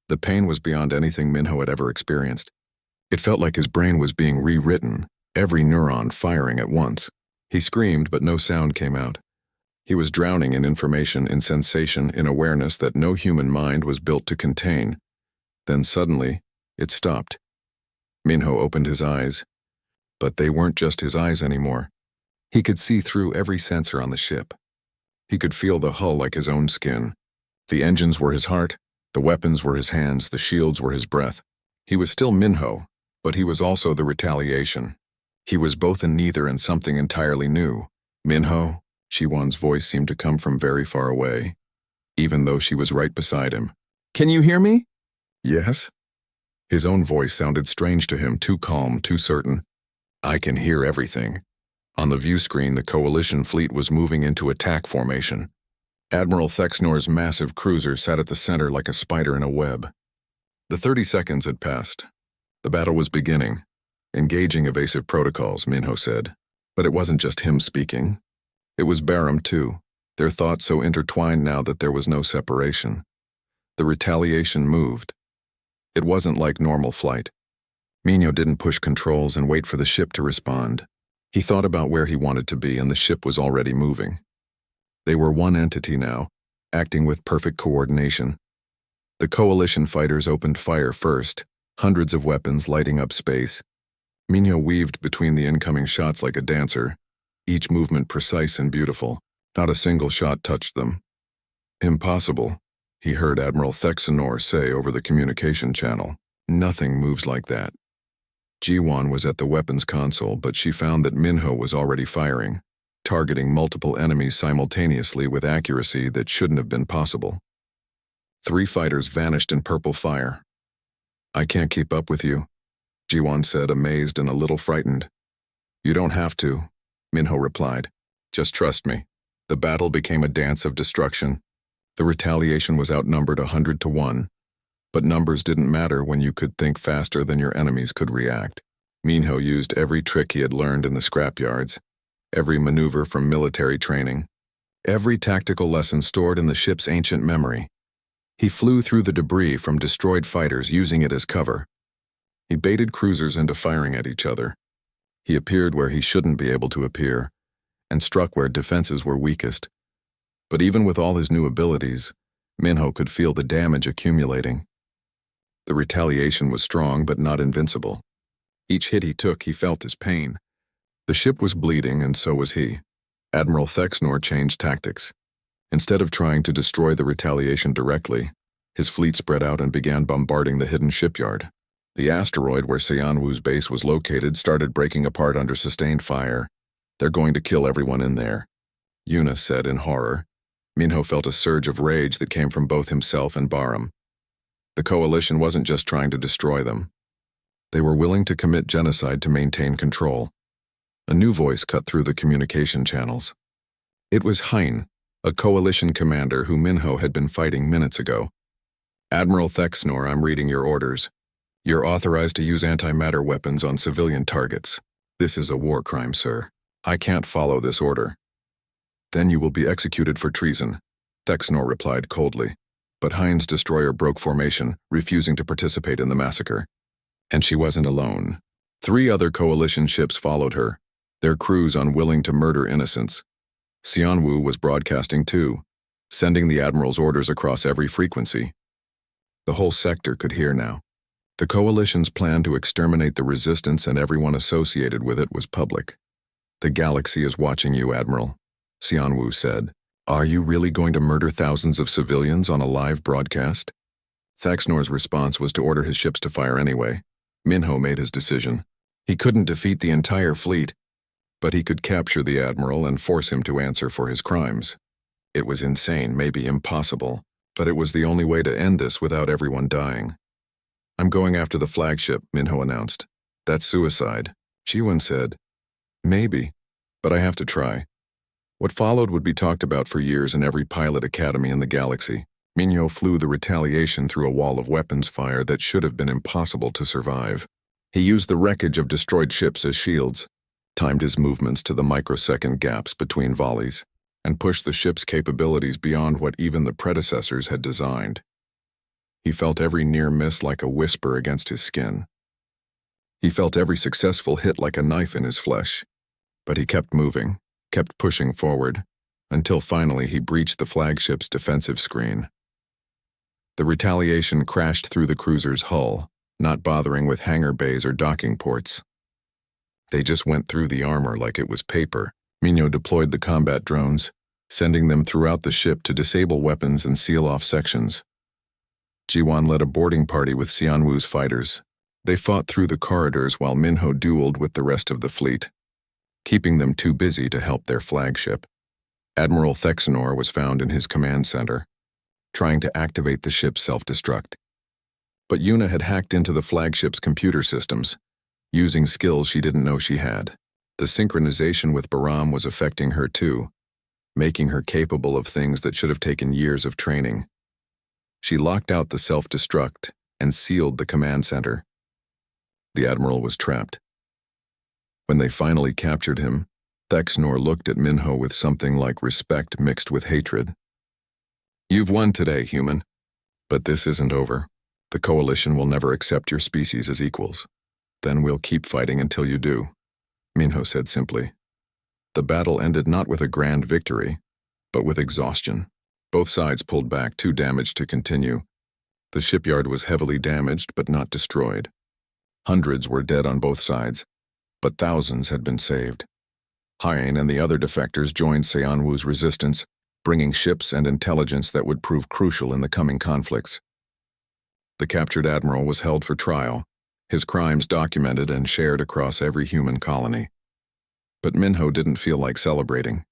The pain was beyond anything Minho had ever experienced. It felt like his brain was being rewritten, every neuron firing at once. He screamed, but no sound came out. He was drowning in information, in sensation, in awareness that no human mind was built to contain. Then suddenly, it stopped. Minho opened his eyes. But they weren't just his eyes anymore. He could see through every sensor on the ship. He could feel the hull like his own skin. The engines were his heart, the weapons were his hands, the shields were his breath. He was still Minho, but he was also the retaliation. He was both and neither and something entirely new. Minho, Ji-won's voice seemed to come from very far away, even though she was right beside him. Can you hear me? Yes? His own voice sounded strange to him, too calm, too certain. I can hear everything. On the view screen, the Coalition fleet was moving into attack formation. Admiral Thexnor's massive cruiser sat at the center like a spider in a web. The 30 seconds had passed. The battle was beginning. Engaging evasive protocols, Minho said. But it wasn't just him speaking. It was Barum, too, their thoughts so intertwined now that there was no separation. The retaliation moved. It wasn't like normal flight. Minho didn't push controls and wait for the ship to respond. He thought about where he wanted to be, and the ship was already moving. They were one entity now, acting with perfect coordination. The Coalition fighters opened fire first, hundreds of weapons lighting up space. Minho weaved between the incoming shots like a dancer, each movement precise and beautiful. Not a single shot touched them. Impossible, he heard Admiral Thexnor say over the communication channel. Nothing moves like that. Ji-won was at the weapons console, but she found that Minho was already firing, targeting multiple enemies simultaneously with accuracy that shouldn't have been possible. 3 fighters vanished in purple fire. I can't keep up with you, Ji-won said, amazed and a little frightened. You don't have to, Minho replied. Just trust me. The battle became a dance of destruction. The retaliation was outnumbered 100 to 1. But numbers didn't matter when you could think faster than your enemies could react. Minho used every trick he had learned in the scrapyards, every maneuver from military training, every tactical lesson stored in the ship's ancient memory. He flew through the debris from destroyed fighters, using it as cover. He baited cruisers into firing at each other. He appeared where he shouldn't be able to appear, and struck where defenses were weakest. But even with all his new abilities, Minho could feel the damage accumulating. The retaliation was strong but not invincible. Each hit he took, he felt his pain. The ship was bleeding, and so was he. Admiral Thexnor changed tactics. Instead of trying to destroy the retaliation directly, his fleet spread out and began bombarding the hidden shipyard. The asteroid where Seonwoo's base was located started breaking apart under sustained fire. They're going to kill everyone in there, Yuna said in horror. Minho felt a surge of rage that came from both himself and Barum. The Coalition wasn't just trying to destroy them. They were willing to commit genocide to maintain control. A new voice cut through the communication channels. It was Hein, a Coalition commander who Minho had been fighting minutes ago. Admiral Thexnor, I'm reading your orders. You're authorized to use antimatter weapons on civilian targets. This is a war crime, sir. I can't follow this order. Then you will be executed for treason, Thexnor replied coldly. But Hein's destroyer broke formation, refusing to participate in the massacre. And she wasn't alone. 3 other Coalition ships followed her, their crews unwilling to murder innocents. Seonwoo was broadcasting too, sending the Admiral's orders across every frequency. The whole sector could hear now. The Coalition's plan to exterminate the Resistance and everyone associated with it was public. The galaxy is watching you, Admiral, Seonwoo said. Are you really going to murder thousands of civilians on a live broadcast? Thexnor's response was to order his ships to fire anyway. Minho made his decision. He couldn't defeat the entire fleet, but he could capture the Admiral and force him to answer for his crimes. It was insane, maybe impossible, but it was the only way to end this without everyone dying. I'm going after the flagship, Minho announced. That's suicide, Ji-won said. Maybe, but I have to try. What followed would be talked about for years in every pilot academy in the galaxy. Minho flew the retaliation through a wall of weapons fire that should have been impossible to survive. He used the wreckage of destroyed ships as shields, timed his movements to the microsecond gaps between volleys, and pushed the ship's capabilities beyond what even the predecessors had designed. He felt every near miss like a whisper against his skin. He felt every successful hit like a knife in his flesh. But he kept moving, kept pushing forward, until finally he breached the flagship's defensive screen. The retaliation crashed through the cruiser's hull, not bothering with hangar bays or docking ports. They just went through the armor like it was paper. Minho deployed the combat drones, sending them throughout the ship to disable weapons and seal off sections. Jiwan led a boarding party with Xianwu's fighters. They fought through the corridors while Minho dueled with the rest of the fleet, keeping them too busy to help their flagship. Admiral Thexanor was found in his command center, trying to activate the ship's self-destruct. But Yuna had hacked into the flagship's computer systems, using skills she didn't know she had. The synchronization with Baram was affecting her too, making her capable of things that should have taken years of training. She locked out the self-destruct and sealed the command center. The Admiral was trapped. When they finally captured him, Thexanor looked at Minho with something like respect mixed with hatred. "You've won today, human. But this isn't over. The Coalition will never accept your species as equals. Then we'll keep fighting until you do," Minho said simply. The battle ended not with a grand victory, but with exhaustion. Both sides pulled back, too damaged to continue. The shipyard was heavily damaged but not destroyed. Hundreds were dead on both sides, but thousands had been saved. Hien and the other defectors joined Xianwu's resistance, bringing ships and intelligence that would prove crucial in the coming conflicts. The captured admiral was held for trial, his crimes documented and shared across every human colony. But Minho didn't feel like celebrating.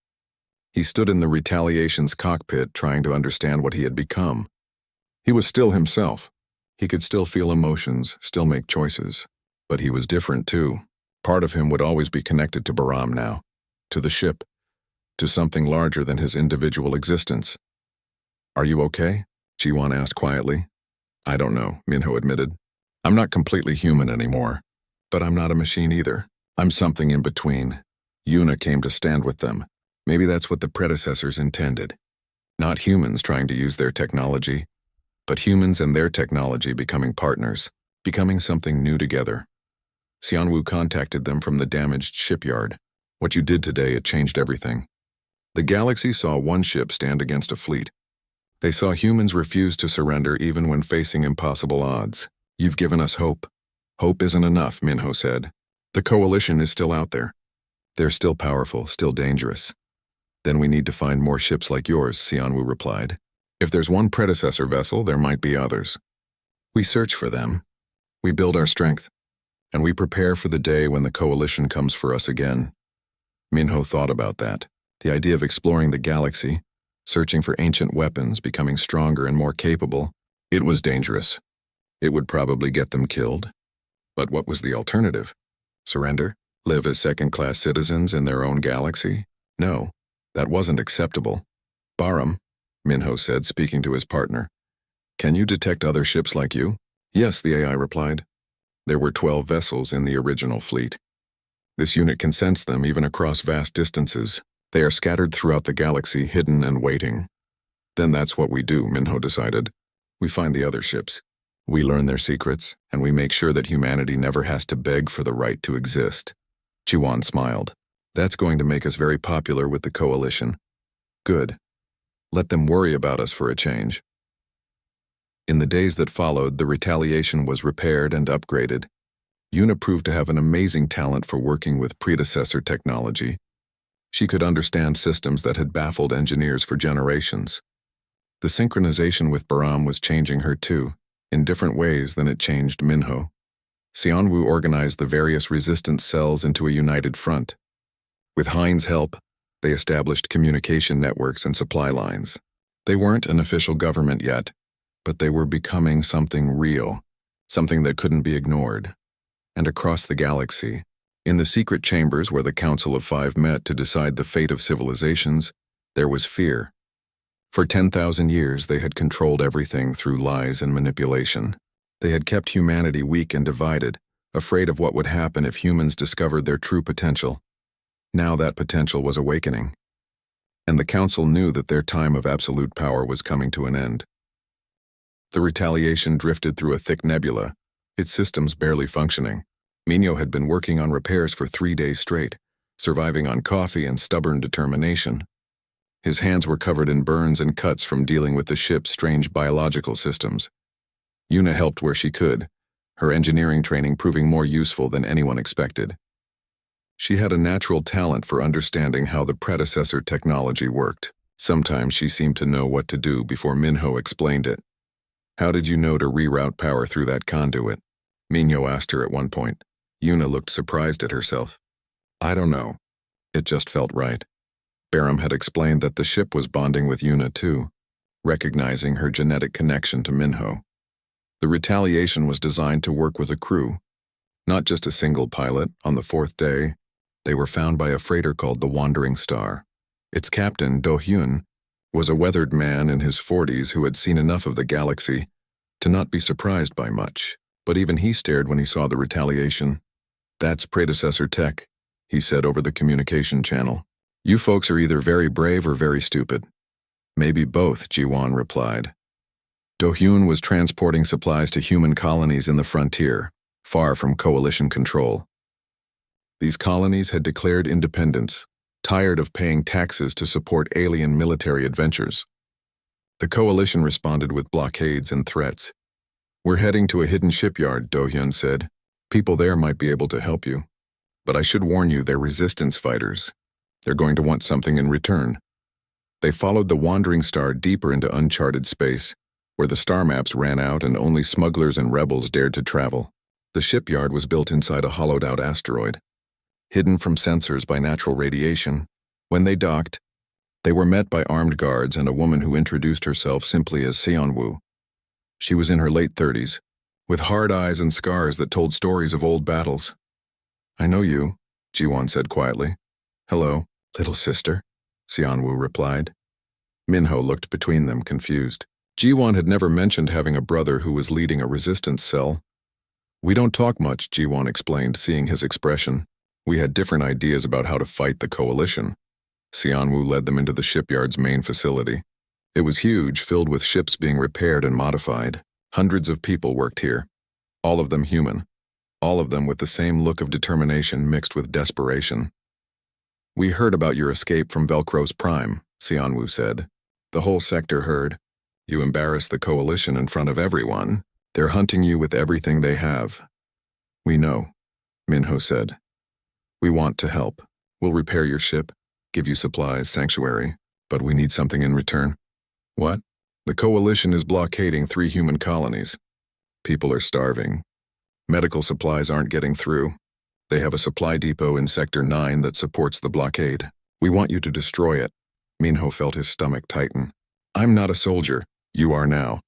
He stood in the retaliation's cockpit trying to understand what he had become. He was still himself. He could still feel emotions, still make choices. But he was different too. Part of him would always be connected to Baram now, to the ship, to something larger than his individual existence. "Are you okay?" Jiwan asked quietly. "I don't know," Minho admitted. "I'm not completely human anymore, but I'm not a machine either. I'm something in between." Yuna came to stand with them. Maybe that's what the predecessors intended. Not humans trying to use their technology, but humans and their technology becoming partners, becoming something new together. Xianwu contacted them from the damaged shipyard. "What you did today, it changed everything." The galaxy saw one ship stand against a fleet. They saw humans refuse to surrender even when facing impossible odds. "You've given us hope." "Hope isn't enough," Minho said. "The Coalition is still out there. They're still powerful, still dangerous." "Then we need to find more ships like yours," Xianwu replied. "If there's one predecessor vessel, there might be others. We search for them. We build our strength. And we prepare for the day when the Coalition comes for us again." Minho thought about that. The idea of exploring the galaxy, searching for ancient weapons, becoming stronger and more capable, it was dangerous. It would probably get them killed. But what was the alternative? Surrender? Live as second-class citizens in their own galaxy? No, that wasn't acceptable. "Baram," Minho said, speaking to his partner, "can you detect other ships like you?" "Yes," the AI replied. There were 12 vessels in the original fleet. This unit can sense them even across vast distances. They are scattered throughout the galaxy, hidden and waiting. "Then that's what we do," Minho decided. "We find the other ships. We learn their secrets, and we make sure that humanity never has to beg for the right to exist." Jiwan smiled. "That's going to make us very popular with the Coalition." "Good. Let them worry about us for a change." In the days that followed, the retaliation was repaired and upgraded. Yuna proved to have an amazing talent for working with predecessor technology. She could understand systems that had baffled engineers for generations. The synchronization with Baram was changing her too, in different ways than it changed Minho. Xianwu organized the various resistance cells into a united front. With Hien's help, they established communication networks and supply lines. They weren't an official government yet, but they were becoming something real, something that couldn't be ignored. And across the galaxy, in the secret chambers where the Council of Five met to decide the fate of civilizations, there was fear. For 10,000 years, they had controlled everything through lies and manipulation. They had kept humanity weak and divided, afraid of what would happen if humans discovered their true potential. Now that potential was awakening. And the Council knew that their time of absolute power was coming to an end. The retaliation drifted through a thick nebula, its systems barely functioning. Mino had been working on repairs for 3 days straight, surviving on coffee and stubborn determination. His hands were covered in burns and cuts from dealing with the ship's strange biological systems. Yuna helped where she could, her engineering training proving more useful than anyone expected. She had a natural talent for understanding how the predecessor technology worked. Sometimes she seemed to know what to do before Minho explained it. "How did you know to reroute power through that conduit?" Minho asked her at one point. Yuna looked surprised at herself. "I don't know. It just felt right." Barham had explained that the ship was bonding with Yuna too, recognizing her genetic connection to Minho. The retaliation was designed to work with a crew, not just a single pilot. On the 4th day, they were found by a freighter called the Wandering Star. Its captain, Do-hyun, was a weathered man in his 40s who had seen enough of the galaxy to not be surprised by much, but even he stared when he saw the retaliation. "That's predecessor tech," he said over the communication channel. "You folks are either very brave or very stupid." "Maybe both," Ji-won replied. Do-hyun was transporting supplies to human colonies in the frontier, far from coalition control. These colonies had declared independence, tired of paying taxes to support alien military adventures. The coalition responded with blockades and threats. "We're heading to a hidden shipyard," Do-hyun said. "People there might be able to help you. But I should warn you, they're resistance fighters. They're going to want something in return." They followed the Wandering Star deeper into uncharted space, where the star maps ran out and only smugglers and rebels dared to travel. The shipyard was built inside a hollowed-out asteroid, hidden from sensors by natural radiation. When they docked, they were met by armed guards and a woman who introduced herself simply as Seon-woo. She was in her late 30s, with hard eyes and scars that told stories of old battles. "I know you," Ji-won said quietly. "Hello, little sister," Seon-woo replied. Minho looked between them, confused. Ji-won had never mentioned having a brother who was leading a resistance cell. "We don't talk much," Ji-won explained, seeing his expression. "We had different ideas about how to fight the coalition." Seon-woo led them into the shipyard's main facility. It was huge, filled with ships being repaired and modified. Hundreds of people worked here, all of them human, all of them with the same look of determination mixed with desperation. "We heard about your escape from Velcro's Prime," Seon-woo said. "The whole sector heard. You embarrassed the coalition in front of everyone. They're hunting you with everything they have." "We know," Minho said. "We want to help. We'll repair your ship, give you supplies, sanctuary, but we need something in return." "What?" "The coalition is blockading 3 human colonies. People are starving. Medical supplies aren't getting through. They have a supply depot in Sector 9 that supports the blockade. We want you to destroy it." Minho felt his stomach tighten. "I'm not a soldier. You are now.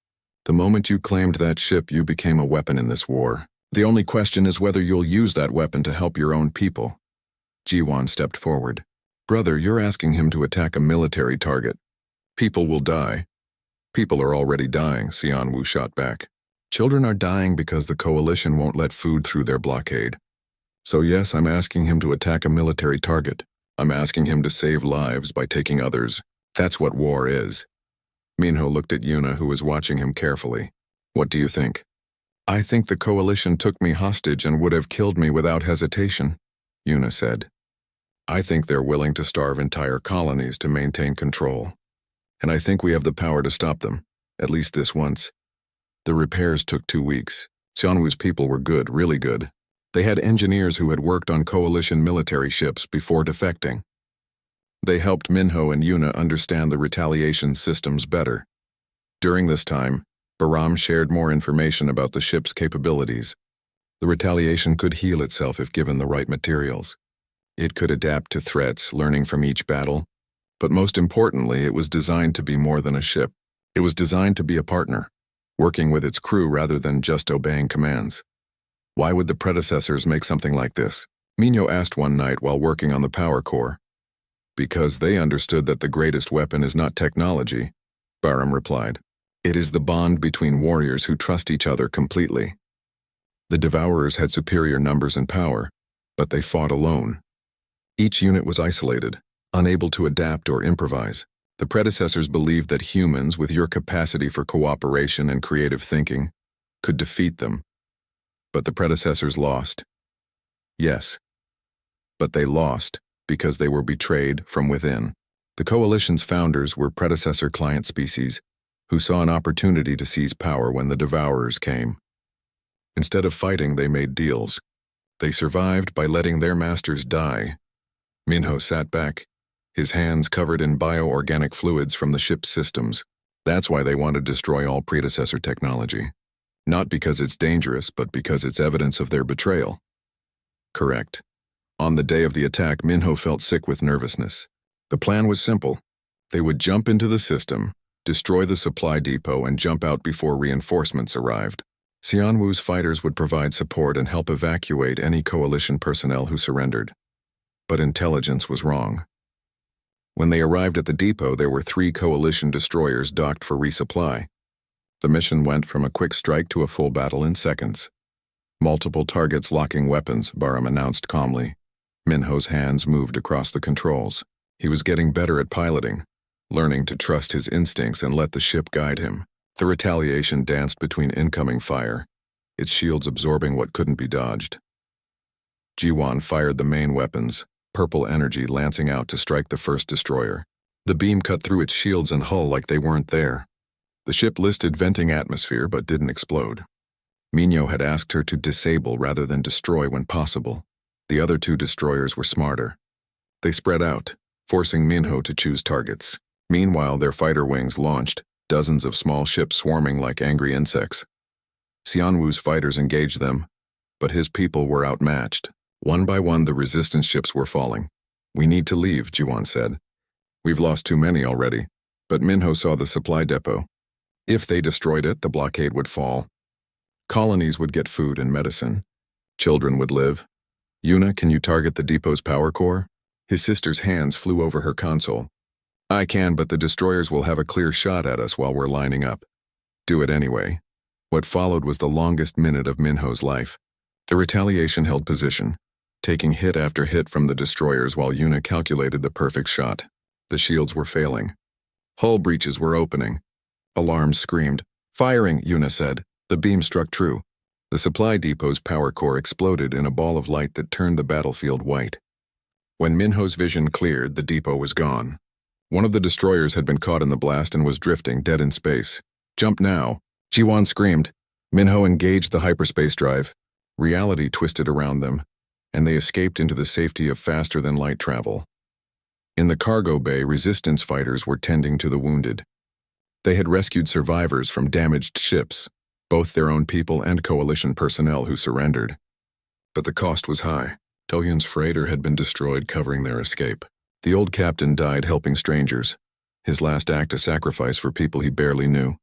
The moment you claimed that ship, you became a weapon in this war. The only question is whether you'll use that weapon to help your own people." Ji-won stepped forward. "Brother, you're asking him to attack a military target. People will die." "People are already dying," Seon-woo shot back. "Children are dying because the coalition won't let food through their blockade. So yes, I'm asking him to attack a military target. I'm asking him to save lives by taking others. That's what war is." Minho looked at Yuna, who was watching him carefully. "What do you think?" "I think the coalition took me hostage and would have killed me without hesitation," Yuna said. "I think they're willing to starve entire colonies to maintain control. And I think we have the power to stop them, at least this once." The repairs took 2 weeks. Seon-woo's people were good, really good. They had engineers who had worked on coalition military ships before defecting. They helped Minho and Yuna understand the retaliation systems better. During this time, Bahram shared more information about the ship's capabilities. The retaliation could heal itself if given the right materials. It could adapt to threats, learning from each battle. But most importantly, it was designed to be more than a ship. It was designed to be a partner, working with its crew rather than just obeying commands. Why would the predecessors make something like this? Minho asked one night while working on the power core. "Because they understood that the greatest weapon is not technology," Bahram replied. "It is the bond between warriors who trust each other completely." The Devourers had superior numbers and power, but they fought alone. Each unit was isolated, unable to adapt or improvise. The predecessors believed that humans, with your capacity for cooperation and creative thinking, could defeat them. But the predecessors lost. Yes. But they lost because they were betrayed from within. The coalition's founders were predecessor client species who saw an opportunity to seize power when the devourers came. Instead of fighting, they made deals. They survived by letting their masters die. Minho sat back, his hands covered in bioorganic fluids from the ship's systems. That's why they want to destroy all predecessor technology. Not because it's dangerous, but because it's evidence of their betrayal. Correct. On the day of the attack, Minho felt sick with nervousness. The plan was simple. They would jump into the system, destroy the supply depot, and jump out before reinforcements arrived. Xianwu's fighters would provide support and help evacuate any coalition personnel who surrendered. But intelligence was wrong. When they arrived at the depot, there were 3 coalition destroyers docked for resupply. The mission went from a quick strike to a full battle in seconds. Multiple targets locking weapons, Baram announced calmly. Minho's hands moved across the controls. He was getting better at piloting, learning to trust his instincts and let the ship guide him. The retaliation danced between incoming fire, its shields absorbing what couldn't be dodged. Jiwan fired the main weapons, purple energy lancing out to strike the first destroyer. The beam cut through its shields and hull like they weren't there. The ship listed venting atmosphere but didn't explode. Minho had asked her to disable rather than destroy when possible. The other 2 destroyers were smarter. They spread out, forcing Minho to choose targets. Meanwhile, their fighter wings launched, dozens of small ships swarming like angry insects. Xianwu's fighters engaged them, but his people were outmatched. One by one, the resistance ships were falling. "We need to leave," Jiwan said. "We've lost too many already." But Minho saw the supply depot. If they destroyed it, the blockade would fall. Colonies would get food and medicine. Children would live. "Yuna, can you target the depot's power core?" His sister's hands flew over her console. "I can, but the destroyers will have a clear shot at us while we're lining up." "Do it anyway." What followed was the longest minute of Minho's life. The retaliation held position, taking hit after hit from the destroyers while Yuna calculated the perfect shot. The shields were failing. Hull breaches were opening. Alarms screamed. "Firing," Yuna said. The beam struck true. The supply depot's power core exploded in a ball of light that turned the battlefield white. When Minho's vision cleared, the depot was gone. One of the destroyers had been caught in the blast and was drifting, dead in space. "Jump now!" Jiwan screamed. Minho engaged the hyperspace drive. Reality twisted around them, and they escaped into the safety of faster-than-light travel. In the cargo bay, resistance fighters were tending to the wounded. They had rescued survivors from damaged ships, both their own people and coalition personnel who surrendered. But the cost was high. Dohyun's freighter had been destroyed, covering their escape. The old captain died helping strangers, his last act a sacrifice for people he barely knew.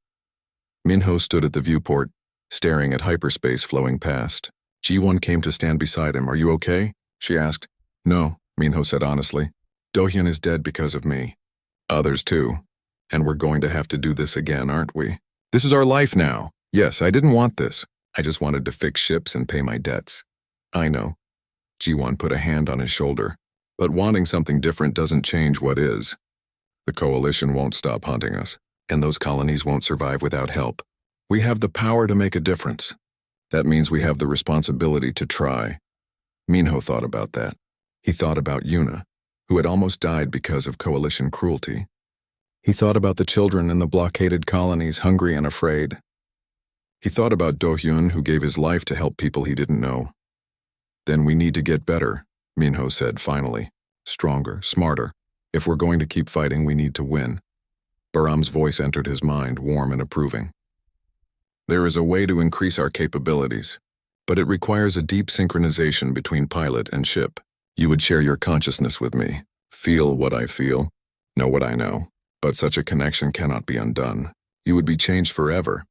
Minho stood at the viewport, staring at hyperspace flowing past. Ji-won came to stand beside him. "Are you okay?" she asked. "No," Minho said honestly. "Dohyun is dead because of me. Others too. And we're going to have to do this again, aren't we? This is our life now. Yes, I didn't want this. I just wanted to fix ships and pay my debts." "I know." Ji-won put a hand on his shoulder. "But wanting something different doesn't change what is. The coalition won't stop hunting us, and those colonies won't survive without help. We have the power to make a difference. That means we have the responsibility to try." Minho thought about that. He thought about Yuna, who had almost died because of coalition cruelty. He thought about the children in the blockaded colonies, hungry and afraid. He thought about Do-hyun, who gave his life to help people he didn't know. "Then we need to get better," Minho said finally. "Stronger, smarter. If we're going to keep fighting, we need to win." Baram's voice entered his mind, warm and approving. "There is a way to increase our capabilities, but it requires a deep synchronization between pilot and ship. You would share your consciousness with me, feel what I feel, know what I know, but such a connection cannot be undone. You would be changed forever."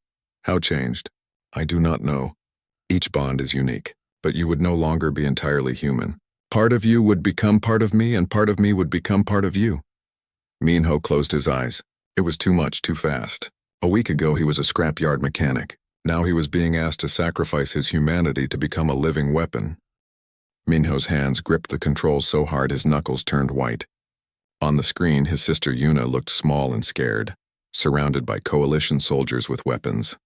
"How changed?" "I do not know. Each bond is unique, but you would no longer be entirely human. Part of you would become part of me, and part of me would become part of you." Minho closed his eyes. It was too much, too fast. A week ago he was a scrapyard mechanic. Now he was being asked to sacrifice his humanity to become a living weapon. Minho's hands gripped the controls so hard his knuckles turned white. On the screen, his sister Yuna looked small and scared, surrounded by coalition soldiers with weapons.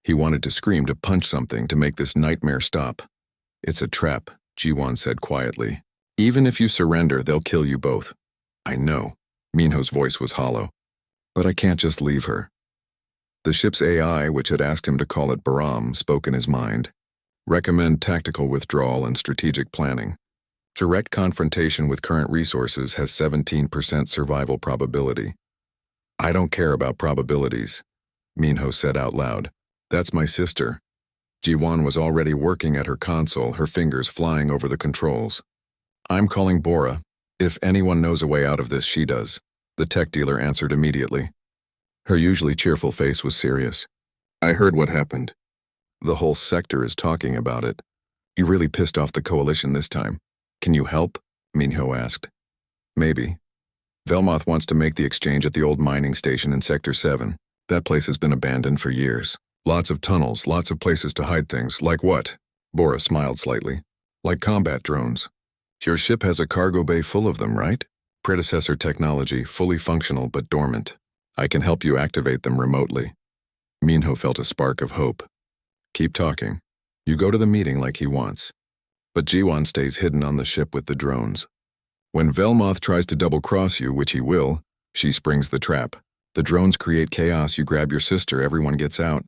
He wanted to scream, to punch something, to make this nightmare stop. "It's a trap," Jiwon said quietly. "Even if you surrender, they'll kill you both." "I know." Minho's voice was hollow. "But I can't just leave her." The ship's AI, which had asked him to call it Baram, spoke in his mind. "Recommend tactical withdrawal and strategic planning. Direct confrontation with current resources has 17% survival probability." "I don't care about probabilities," Minho said out loud. "That's my sister." Jiwon was already working at her console, her fingers flying over the controls. "I'm calling Bora. If anyone knows a way out of this, she does," the tech dealer answered immediately. Her usually cheerful face was serious. "I heard what happened. The whole sector is talking about it. You really pissed off the coalition this time. Can you help?" Minho asked. "Maybe. Velmoth wants to make the exchange at the old mining station in Sector 7. That place has been abandoned for years. Lots of tunnels, lots of places to hide things. Like what?" Bora smiled slightly. "Like combat drones. Your ship has a cargo bay full of them, right? Predecessor technology, fully functional but dormant. I can help you activate them remotely." Minho felt a spark of hope. "Keep talking. You go to the meeting like he wants. But Jiwon stays hidden on the ship with the drones. When Velmoth tries to double-cross you, which he will, she springs the trap. The drones create chaos, you grab your sister, everyone gets out."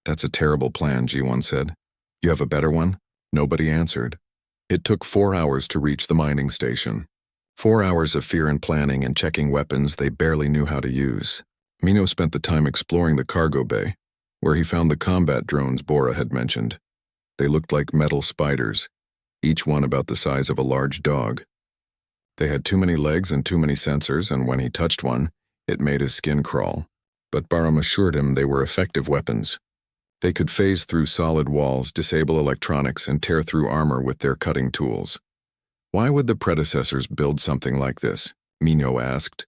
"That's a terrible plan," Jiwon said. "You have a better one?" Nobody answered. It took 4 hours to reach the mining station. 4 hours of fear and planning and checking weapons they barely knew how to use. Minho spent the time exploring the cargo bay, where he found the combat drones Bora had mentioned. They looked like metal spiders, each one about the size of a large dog. They had too many legs and too many sensors, and when he touched one, it made his skin crawl. But Baram assured him they were effective weapons. They could phase through solid walls, disable electronics, and tear through armor with their cutting tools. "Why would the predecessors build something like this?" Minho asked.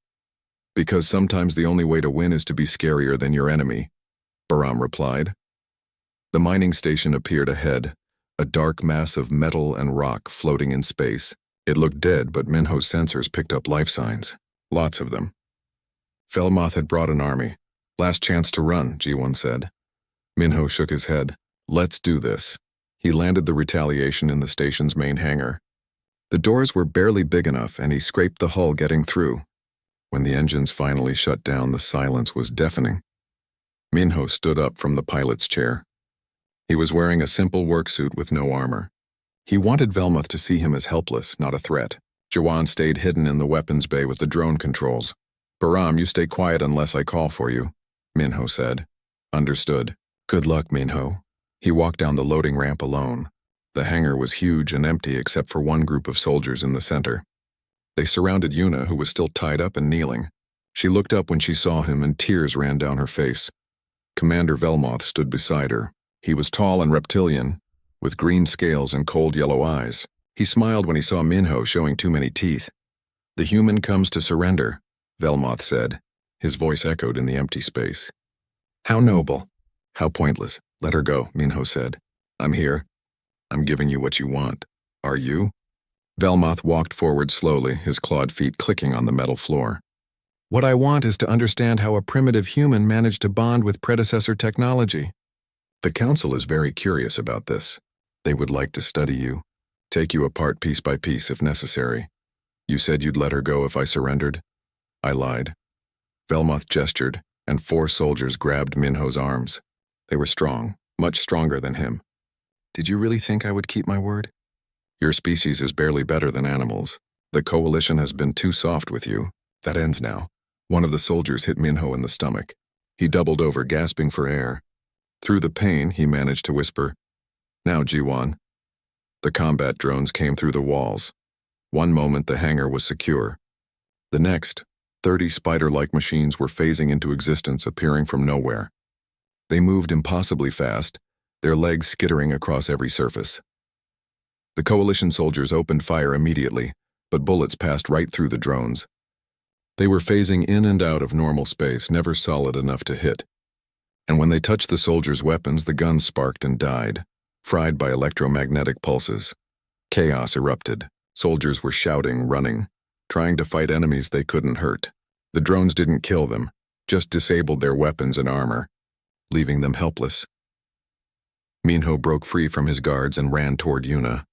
"Because sometimes the only way to win is to be scarier than your enemy," Baram replied. The mining station appeared ahead, a dark mass of metal and rock floating in space. It looked dead, but Minho's sensors picked up life signs. Lots of them. Velmoth had brought an army. "Last chance to run," Jiwon said. Minho shook his head. "Let's do this." He landed the retaliation in the station's main hangar. The doors were barely big enough, and he scraped the hull getting through. When the engines finally shut down, the silence was deafening. Minho stood up from the pilot's chair. He was wearing a simple worksuit with no armor. He wanted Velmoth to see him as helpless, not a threat. Jiwon stayed hidden in the weapons bay with the drone controls. "Baram, you stay quiet unless I call for you," Minho said. "Understood." "Good luck, Minho." He walked down the loading ramp alone. The hangar was huge and empty except for one group of soldiers in the center. They surrounded Yuna, who was still tied up and kneeling. She looked up when she saw him, and tears ran down her face. Commander Velmoth stood beside her. He was tall and reptilian, with green scales and cold yellow eyes. He smiled when he saw Minho showing too many teeth. "The human comes to surrender," Velmoth said. His voice echoed in the empty space. "How noble." "How pointless. Let her go," Minho said. "I'm here. I'm giving you what you want. Are you?" Velmoth walked forward slowly, his clawed feet clicking on the metal floor. "What I want is to understand how a primitive human managed to bond with predecessor technology. The Council is very curious about this. They would like to study you, take you apart piece by piece if necessary. You said you'd let her go if I surrendered?" "I lied." Velmoth gestured, and 4 soldiers grabbed Minho's arms. They were strong, much stronger than him. "Did you really think I would keep my word?" "Your species is barely better than animals. The Coalition has been too soft with you. That ends now." One of the soldiers hit Minho in the stomach. He doubled over, gasping for air. Through the pain, he managed to whisper, "Now, Jiwon." The combat drones came through the walls. One moment the hangar was secure. The next, 30 spider-like machines were phasing into existence, appearing from nowhere. They moved impossibly fast, their legs skittering across every surface. The Coalition soldiers opened fire immediately, but bullets passed right through the drones. They were phasing in and out of normal space, never solid enough to hit. And when they touched the soldiers' weapons, the guns sparked and died, fried by electromagnetic pulses. Chaos erupted. Soldiers were shouting, running. trying to fight enemies they couldn't hurt. The drones didn't kill them, just disabled their weapons and armor, leaving them helpless. Minho broke free from his guards and ran toward Yuna.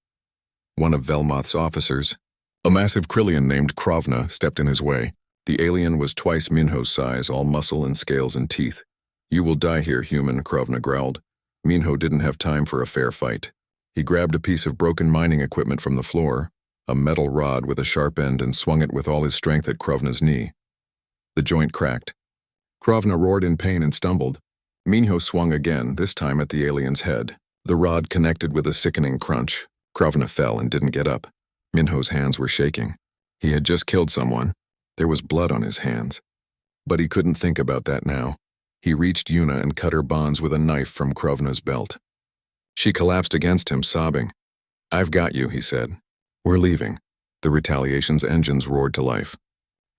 One of Velmoth's officers, a massive Krillian named Krovna, stepped in his way. The alien was twice Minho's size, all muscle and scales and teeth. "You will die here, human," Krovna growled. Minho didn't have time for a fair fight. He grabbed a piece of broken mining equipment from the floor, a metal rod with a sharp end, and swung it with all his strength at Krovna's knee. The joint cracked. Krovna roared in pain and stumbled. Minho swung again, this time at the alien's head. The rod connected with a sickening crunch. Krovna fell and didn't get up. Minho's hands were shaking. He had just killed someone. There was blood on his hands. But he couldn't think about that now. He reached Yuna and cut her bonds with a knife from Krovna's belt. She collapsed against him, sobbing. "I've got you," he said. "We're leaving." The Retaliation's engines roared to life.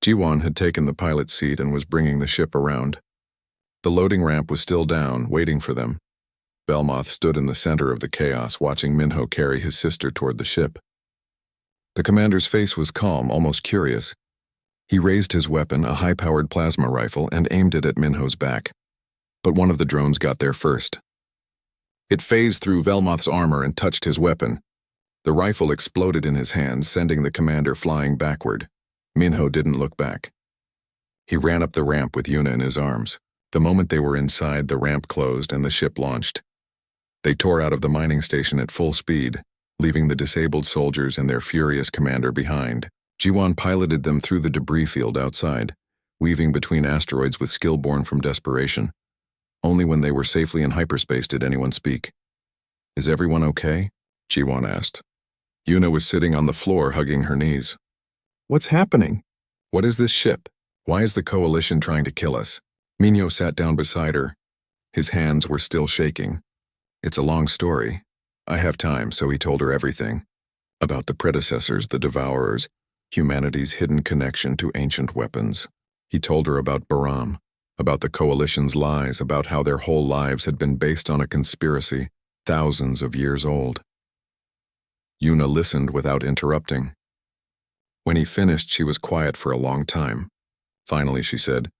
Jiwon had taken the pilot's seat and was bringing the ship around. The loading ramp was still down, waiting for them. Velmoth stood in the center of the chaos, watching Minho carry his sister toward the ship. The commander's face was calm, almost curious. He raised his weapon, a high-powered plasma rifle, and aimed it at Minho's back. But one of the drones got there first. It phased through Velmoth's armor and touched his weapon. The rifle exploded in his hand, sending the commander flying backward. Minho didn't look back. He ran up the ramp with Yuna in his arms. The moment they were inside, the ramp closed and the ship launched. They tore out of the mining station at full speed, leaving the disabled soldiers and their furious commander behind. Jiwon piloted them through the debris field outside, weaving between asteroids with skill born from desperation. Only when they were safely in hyperspace did anyone speak. "Is everyone okay?" Jiwon asked. Yuna was sitting on the floor, hugging her knees. "What's happening? What is this ship? Why is the Coalition trying to kill us?" Minho sat down beside her. His hands were still shaking. "It's a long story. I have time," so he told her everything. About the predecessors, the Devourers, humanity's hidden connection to ancient weapons. He told her about Baram, about the Coalition's lies, about how their whole lives had been based on a conspiracy, thousands of years old. Yuna listened without interrupting. When he finished, she was quiet for a long time. Finally, she said,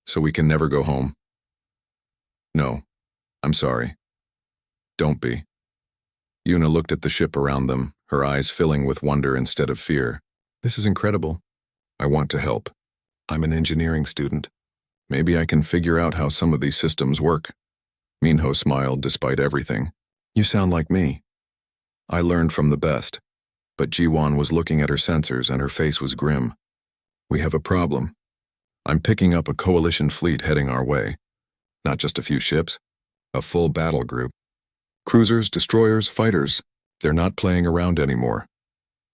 "So we can never go home?" "No, I'm sorry." "Don't be." Yuna looked at the ship around them, her eyes filling with wonder instead of fear. "This is incredible. I want to help. I'm an engineering student. Maybe I can figure out how some of these systems work." Minho smiled despite everything. "You sound like me. I learned from the best." But Jiwon was looking at her sensors and her face was grim. "We have a problem. I'm picking up a Coalition fleet heading our way. Not just a few ships, a full battle group. Cruisers, destroyers, fighters. They're not playing around anymore."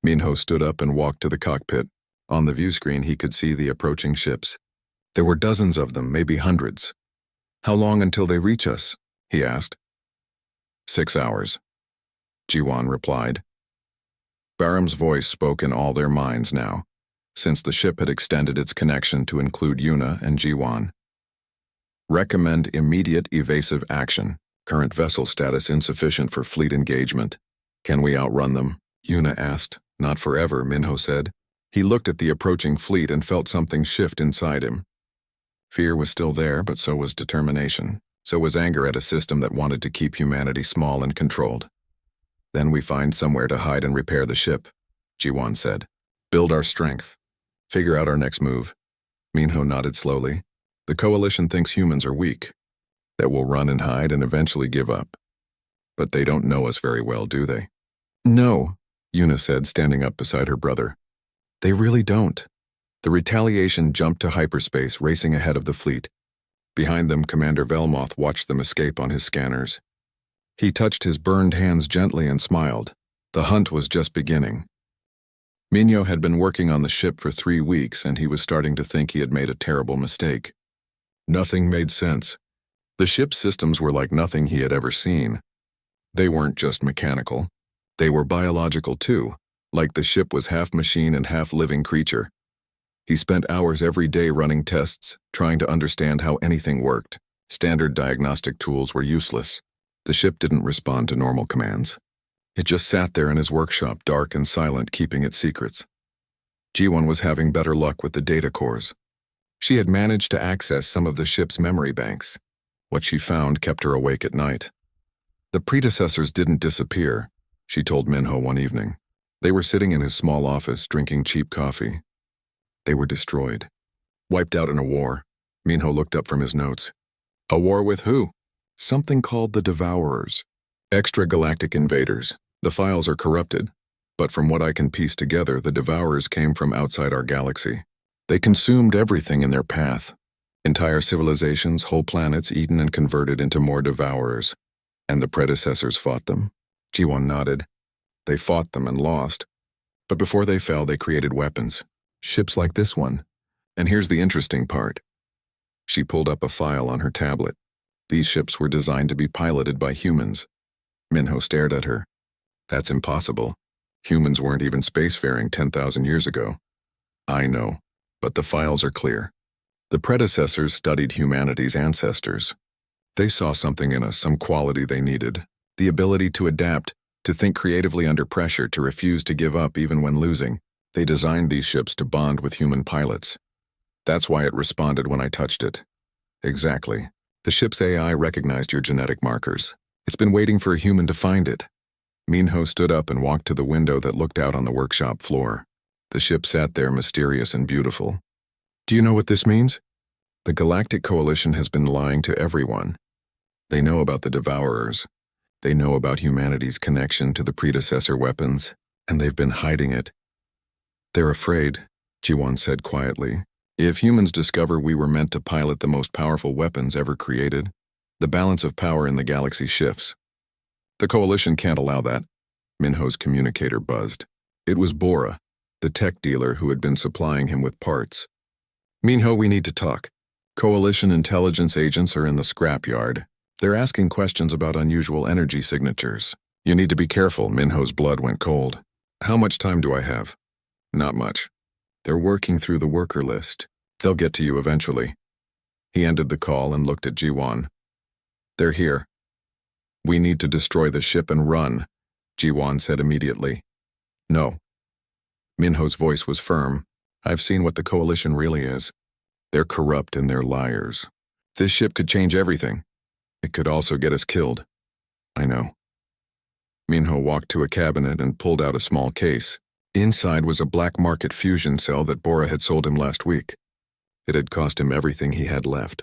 Minho stood up and walked to the cockpit. On the view screen, he could see the approaching ships. There were dozens of them, maybe hundreds. "How long until they reach us?" he asked. 6 hours, Jiwon replied. Baram's voice spoke in all their minds now, since the ship had extended its connection to include Yuna and Jiwon. "Recommend immediate evasive action. Current vessel status insufficient for fleet engagement. Can we outrun them?" Yuna asked. "Not forever," Minho said. He looked at the approaching fleet and felt something shift inside him. Fear was still there, but so was determination. So was anger at a system that wanted to keep humanity small and controlled. "Then we find somewhere to hide and repair the ship," Jiwon said. "Build our strength. Figure out our next move." Minho nodded slowly. "The Coalition thinks humans are weak, that we'll run and hide and eventually give up. But they don't know us very well, do they?" "No," Yuna said, standing up beside her brother. "They really don't." The Retaliation jumped to hyperspace, racing ahead of the fleet. Behind them, Commander Velmoth watched them escape on his scanners. He touched his burned hands gently and smiled. The hunt was just beginning. Minho had been working on the ship for 3 weeks, and he was starting to think he had made a terrible mistake. Nothing made sense. The ship's systems were like nothing he had ever seen. They weren't just mechanical. They were biological too, like the ship was half machine and half living creature. He spent hours every day running tests, trying to understand how anything worked. Standard diagnostic tools were useless. The ship didn't respond to normal commands. It just sat there in his workshop, dark and silent, keeping its secrets. G1 was having better luck with the data cores. She had managed to access some of the ship's memory banks. What she found kept her awake at night. The predecessors didn't disappear, she told Minho one evening. They were sitting in his small office drinking cheap coffee. They were destroyed. Wiped out in a war. Minho looked up from his notes. A war with who? Something called the Devourers. Extragalactic invaders. The files are corrupted, but from what I can piece together, the Devourers came from outside our galaxy. They consumed everything in their path. Entire civilizations, whole planets eaten and converted into more Devourers. And the predecessors fought them? G1 nodded. They fought them and lost. But before they fell, they created weapons. Ships like this one. And here's the interesting part. She pulled up a file on her tablet. These ships were designed to be piloted by humans. Minho stared at her. That's impossible. Humans weren't even spacefaring 10,000 years ago. I know, but the files are clear. The predecessors studied humanity's ancestors. They saw something in us, some quality they needed. The ability to adapt, to think creatively under pressure, to refuse to give up even when losing. They designed these ships to bond with human pilots. That's why it responded when I touched it. Exactly. The ship's AI recognized your genetic markers. It's been waiting for a human to find it. Minho stood up and walked to the window that looked out on the workshop floor. The ship sat there mysterious and beautiful. Do you know what this means? The Galactic Coalition has been lying to everyone. They know about the Devourers. They know about humanity's connection to the predecessor weapons, and they've been hiding it. They're afraid, Ji-won said quietly. If humans discover we were meant to pilot the most powerful weapons ever created, the balance of power in the galaxy shifts. The Coalition can't allow that. Minho's communicator buzzed. It was Bora, the tech dealer who had been supplying him with parts. Minho, we need to talk. Coalition intelligence agents are in the scrapyard. They're asking questions about unusual energy signatures. You need to be careful. Minho's blood went cold. How much time do I have? Not much. They're working through the worker list. They'll get to you eventually. He ended the call and looked at Ji-won. They're here. We need to destroy the ship and run, Ji-won said immediately. No. Minho's voice was firm. I've seen what the Coalition really is. They're corrupt and they're liars. This ship could change everything. It could also get us killed. I know. Minho walked to a cabinet and pulled out a small case. Inside was a black market fusion cell that Bora had sold him last week. It had cost him everything he had left.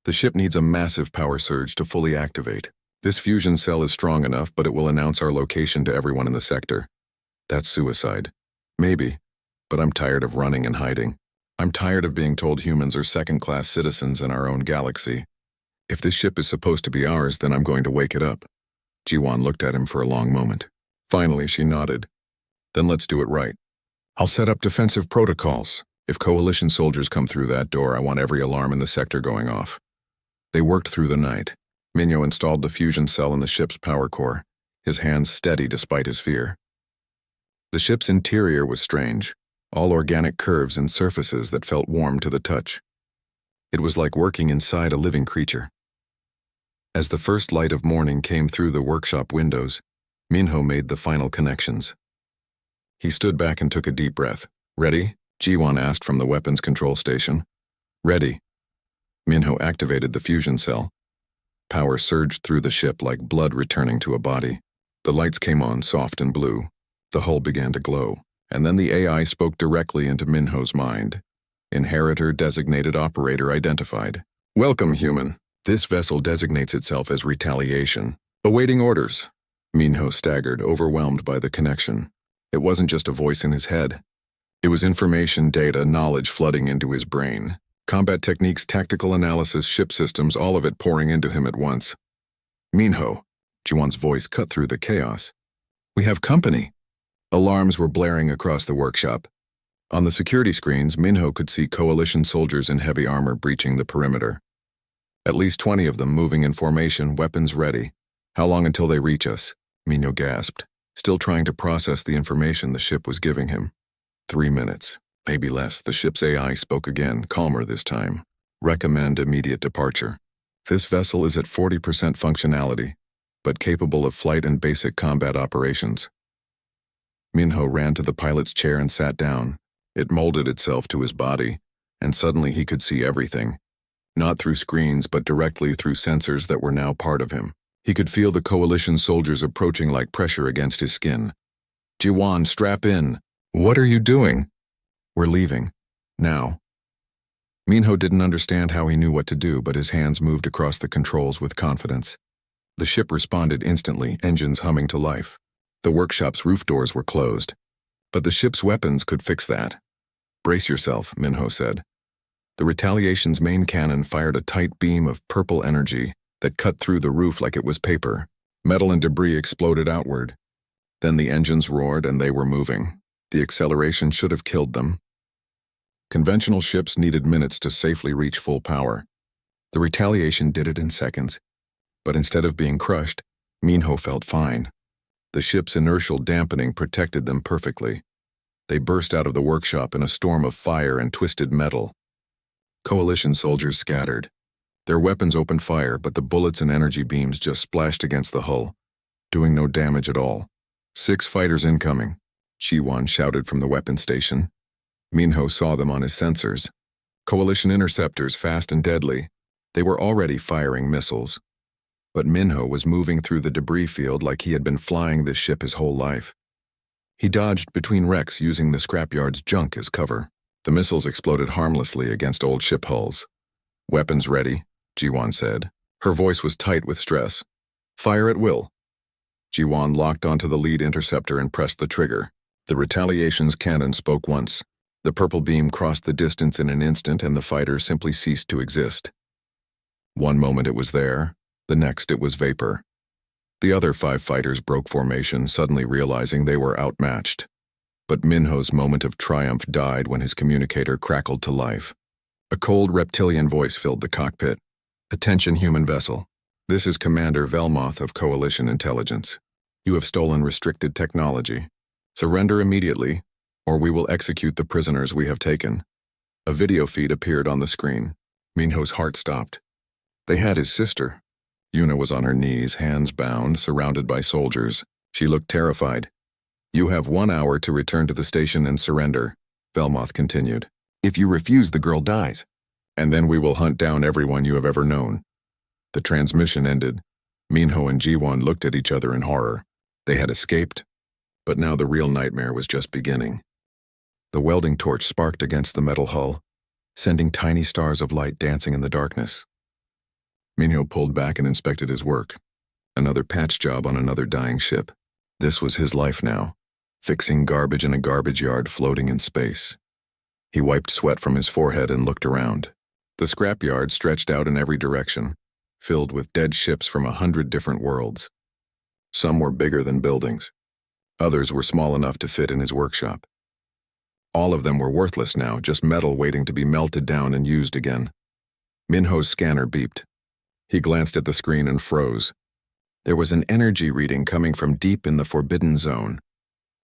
The ship needs a massive power surge to fully activate. This fusion cell is strong enough, but it will announce our location to everyone in the sector. That's suicide. Maybe, but I'm tired of running and hiding. I'm tired of being told humans are second-class citizens in our own galaxy. If this ship is supposed to be ours, then I'm going to wake it up. Ji-won looked at him for a long moment. Finally, she nodded. Then let's do it right. I'll set up defensive protocols. If Coalition soldiers come through that door, I want every alarm in the sector going off. They worked through the night. Minho installed the fusion cell in the ship's power core, his hands steady despite his fear. The ship's interior was strange, all organic curves and surfaces that felt warm to the touch. It was like working inside a living creature. As the first light of morning came through the workshop windows, Minho made the final connections. He stood back and took a deep breath. Ready? Ji-won asked from the weapons control station. Ready. Minho activated the fusion cell. Power surged through the ship like blood returning to a body. The lights came on, soft and blue. The hull began to glow, and then the AI spoke directly into Minho's mind. Inheritor designated operator identified. Welcome, human. This vessel designates itself as Retaliation. Awaiting orders. Minho staggered, overwhelmed by the connection. It wasn't just a voice in his head. It was information, data, knowledge flooding into his brain. Combat techniques, tactical analysis, ship systems, all of it pouring into him at once. Minho, Ji-won's voice cut through the chaos. We have company. Alarms were blaring across the workshop. On the security screens, Minho could see Coalition soldiers in heavy armor breaching the perimeter. At least 20 of them moving in formation, weapons ready. How long until they reach us? Minho gasped, still trying to process the information the ship was giving him. 3 minutes, maybe less. The ship's AI spoke again, calmer this time. Recommend immediate departure. This vessel is at 40% functionality, but capable of flight and basic combat operations. Minho ran to the pilot's chair and sat down. It molded itself to his body, and suddenly he could see everything. Not through screens, but directly through sensors that were now part of him. He could feel the Coalition soldiers approaching like pressure against his skin. "Jiwan, strap in." "What are you doing?" "We're leaving. Now." Minho didn't understand how he knew what to do, but his hands moved across the controls with confidence. The ship responded instantly, engines humming to life. The workshop's roof doors were closed. But the ship's weapons could fix that. "Brace yourself," Minho said. The Retaliation's main cannon fired a tight beam of purple energy that cut through the roof like it was paper. Metal and debris exploded outward. Then the engines roared and they were moving. The acceleration should have killed them. Conventional ships needed minutes to safely reach full power. The Retaliation did it in seconds. But instead of being crushed, Minho felt fine. The ship's inertial dampening protected them perfectly. They burst out of the workshop in a storm of fire and twisted metal. Coalition soldiers scattered. Their weapons opened fire, but the bullets and energy beams just splashed against the hull, doing no damage at all. 6 fighters incoming, Jiwan shouted from the weapons station. Minho saw them on his sensors. Coalition interceptors, fast and deadly. They were already firing missiles. But Minho was moving through the debris field like he had been flying this ship his whole life. He dodged between wrecks using the scrapyard's junk as cover. The missiles exploded harmlessly against old ship hulls. "Weapons ready," Jiwan said. Her voice was tight with stress. "Fire at will." Jiwan locked onto the lead interceptor and pressed the trigger. The Retaliation's cannon spoke once. The purple beam crossed the distance in an instant and the fighter simply ceased to exist. One moment it was there, the next it was vapor. The other 5 fighters broke formation, suddenly realizing they were outmatched. But Minho's moment of triumph died when his communicator crackled to life. A cold reptilian voice filled the cockpit. "Attention, human vessel. This is Commander Velmoth of Coalition Intelligence. You have stolen restricted technology. Surrender immediately, or we will execute the prisoners we have taken." A video feed appeared on the screen. Minho's heart stopped. They had his sister. Yuna was on her knees, hands bound, surrounded by soldiers. She looked terrified. "You have 1 hour to return to the station and surrender," Velmoth continued. "If you refuse, the girl dies. And then we will hunt down everyone you have ever known." The transmission ended. Minho and Jiwan looked at each other in horror. They had escaped, but now the real nightmare was just beginning. The welding torch sparked against the metal hull, sending tiny stars of light dancing in the darkness. Minho pulled back and inspected his work. Another patch job on another dying ship. This was his life now, fixing garbage in a garbage yard floating in space. He wiped sweat from his forehead and looked around. The scrapyard stretched out in every direction, filled with dead ships from 100 different worlds. Some were bigger than buildings. Others were small enough to fit in his workshop. All of them were worthless now, just metal waiting to be melted down and used again. Minho's scanner beeped. He glanced at the screen and froze. There was an energy reading coming from deep in the Forbidden Zone.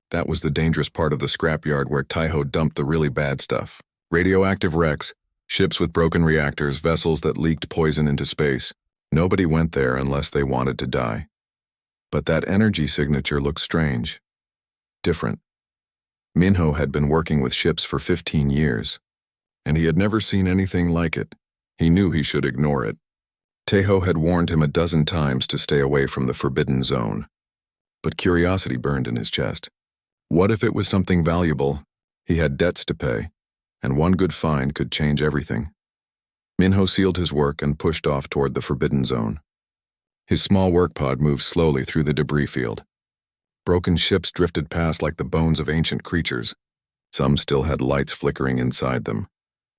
That was the dangerous part of the scrapyard where Taiho dumped the really bad stuff. Radioactive wrecks, ships with broken reactors, vessels that leaked poison into space. Nobody went there unless they wanted to die. But that energy signature looked strange. Different. Minho had been working with ships for 15 years, and he had never seen anything like it. He knew he should ignore it. Taiho had warned him a dozen times to stay away from the Forbidden Zone. But curiosity burned in his chest. What if it was something valuable? He had debts to pay, and one good find could change everything. Minho sealed his work and pushed off toward the Forbidden Zone. His small work pod moved slowly through the debris field. Broken ships drifted past like the bones of ancient creatures. Some still had lights flickering inside them,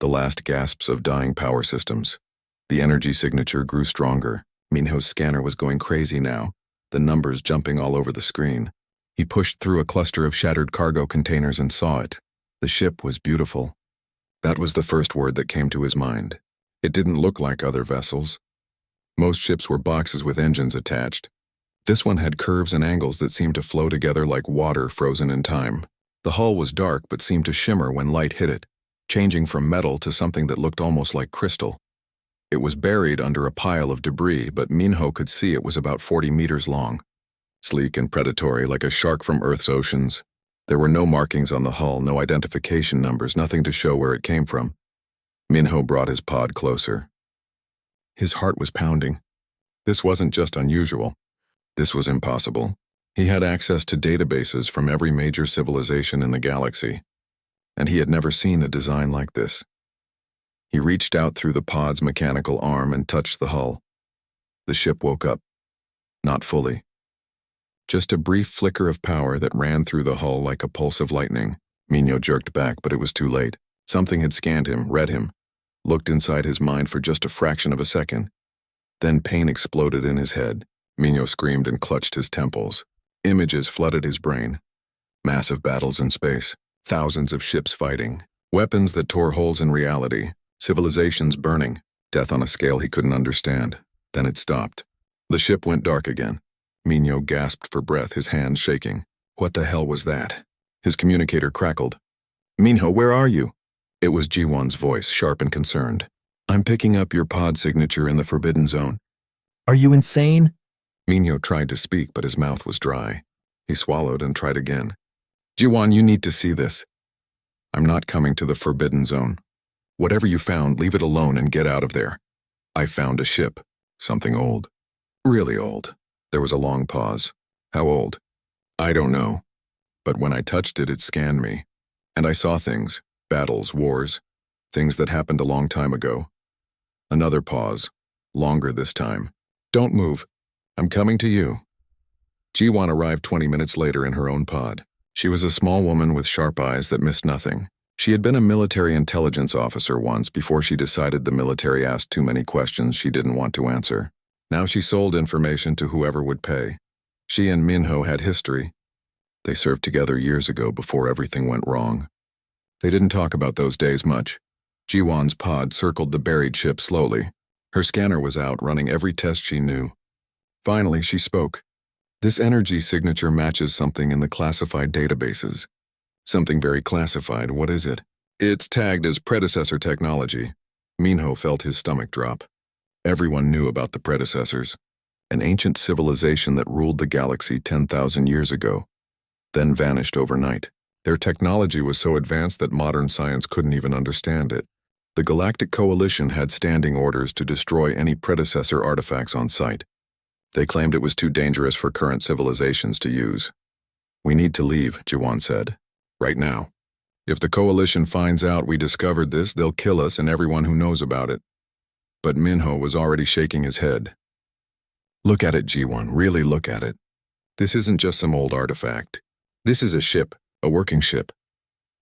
the last gasps of dying power systems. The energy signature grew stronger. Minho's scanner was going crazy now, the numbers jumping all over the screen. He pushed through a cluster of shattered cargo containers and saw it. The ship was beautiful. That was the first word that came to his mind. It didn't look like other vessels. Most ships were boxes with engines attached. This one had curves and angles that seemed to flow together like water frozen in time. The hull was dark but seemed to shimmer when light hit it, changing from metal to something that looked almost like crystal. It was buried under a pile of debris, but Minho could see it was about 40 meters long. Sleek and predatory like a shark from Earth's oceans. There were no markings on the hull, no identification numbers, nothing to show where it came from. Minho brought his pod closer. His heart was pounding. This wasn't just unusual. This was impossible. He had access to databases from every major civilization in the galaxy, and he had never seen a design like this. He reached out through the pod's mechanical arm and touched the hull. The ship woke up. Not fully. Just a brief flicker of power that ran through the hull like a pulse of lightning. Minho jerked back, but it was too late. Something had scanned him, read him, looked inside his mind for just a fraction of a second. Then pain exploded in his head. Minho screamed and clutched his temples. Images flooded his brain. Massive battles in space. Thousands of ships fighting. Weapons that tore holes in reality. Civilizations burning. Death on a scale he couldn't understand. Then it stopped. The ship went dark again. Minho gasped for breath, his hands shaking. What the hell was that? His communicator crackled. Minho, where are you? It was Jiwan's voice, sharp and concerned. I'm picking up your pod signature in the Forbidden Zone. Are you insane? Minho tried to speak, but his mouth was dry. He swallowed and tried again. Jiwan, you need to see this. I'm not coming to the Forbidden Zone. Whatever you found, leave it alone and get out of there. I found a ship. Something old. Really old. There was a long pause. How old? I don't know. But when I touched it, it scanned me. And I saw things. Battles, wars. Things that happened a long time ago. Another pause. Longer this time. Don't move. I'm coming to you. Jiwan arrived 20 minutes later in her own pod. She was a small woman with sharp eyes that missed nothing. She had been a military intelligence officer once before she decided the military asked too many questions she didn't want to answer. Now she sold information to whoever would pay. She and Minho had history. They served together years ago before everything went wrong. They didn't talk about those days much. Jiwan's pod circled the buried ship slowly. Her scanner was out, running every test she knew. Finally, she spoke. This energy signature matches something in the classified databases. Something very classified. What is it? It's tagged as predecessor technology. Minho felt his stomach drop. Everyone knew about the predecessors. An ancient civilization that ruled the galaxy 10,000 years ago, then vanished overnight. Their technology was so advanced that modern science couldn't even understand it. The Galactic Coalition had standing orders to destroy any predecessor artifacts on site. They claimed it was too dangerous for current civilizations to use. We need to leave, Jiwan said. Right now. If the Coalition finds out we discovered this, they'll kill us and everyone who knows about it. But Minho was already shaking his head. Look at it, Jiwan, really look at it. This isn't just some old artifact. This is a ship, a working ship.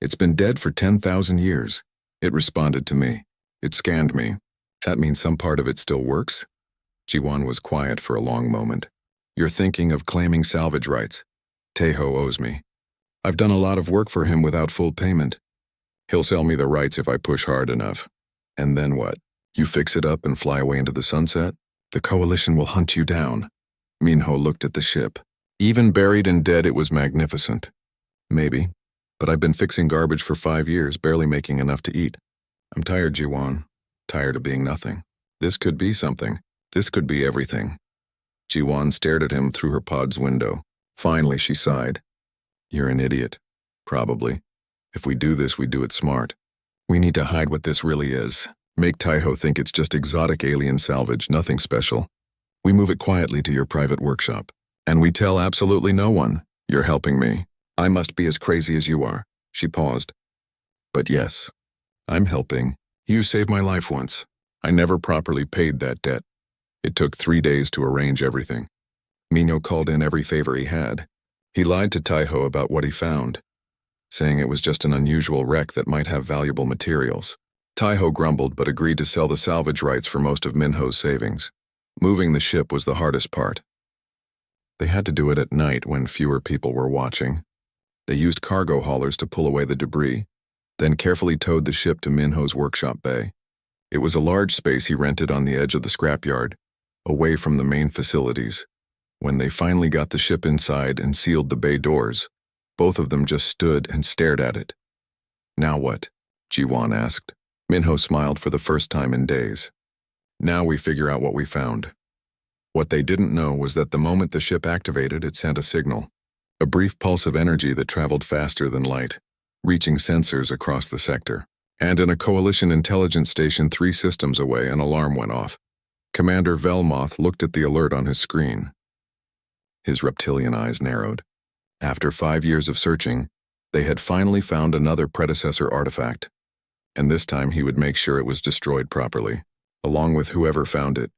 It's been dead for 10,000 years. It responded to me. It scanned me. That means some part of it still works? Jiwan was quiet for a long moment. You're thinking of claiming salvage rights. Tejo owes me. I've done a lot of work for him without full payment. He'll sell me the rights if I push hard enough. And then what? You fix it up and fly away into the sunset? The Coalition will hunt you down. Minho looked at the ship. Even buried and dead, it was magnificent. Maybe. But I've been fixing garbage for 5 years, barely making enough to eat. I'm tired, Jiwan. Tired of being nothing. This could be something. This could be everything. Jiwan stared at him through her pod's window. Finally, she sighed. You're an idiot. Probably. If we do this, we do it smart. We need to hide what this really is. Make Tejo think it's just exotic alien salvage, nothing special. We move it quietly to your private workshop. And we tell absolutely no one. You're helping me. I must be as crazy as you are. She paused. But yes, I'm helping. You saved my life once. I never properly paid that debt. It took 3 days to arrange everything. Minho called in every favor he had. He lied to Tejo about what he found, saying it was just an unusual wreck that might have valuable materials. Tejo grumbled but agreed to sell the salvage rights for most of Minho's savings. Moving the ship was the hardest part. They had to do it at night when fewer people were watching. They used cargo haulers to pull away the debris, then carefully towed the ship to Minho's workshop bay. It was a large space he rented on the edge of the scrapyard, away from the main facilities. When they finally got the ship inside and sealed the bay doors, both of them just stood and stared at it. Now what? Jiwan asked. Minho smiled for the first time in days. Now we figure out what we found. What they didn't know was that the moment the ship activated, it sent a signal. A brief pulse of energy that traveled faster than light, reaching sensors across the sector. And in a Coalition intelligence station 3 systems away, an alarm went off. Commander Velmoth looked at the alert on his screen. His reptilian eyes narrowed. After 5 years of searching, they had finally found another predecessor artifact. And this time he would make sure it was destroyed properly, along with whoever found it,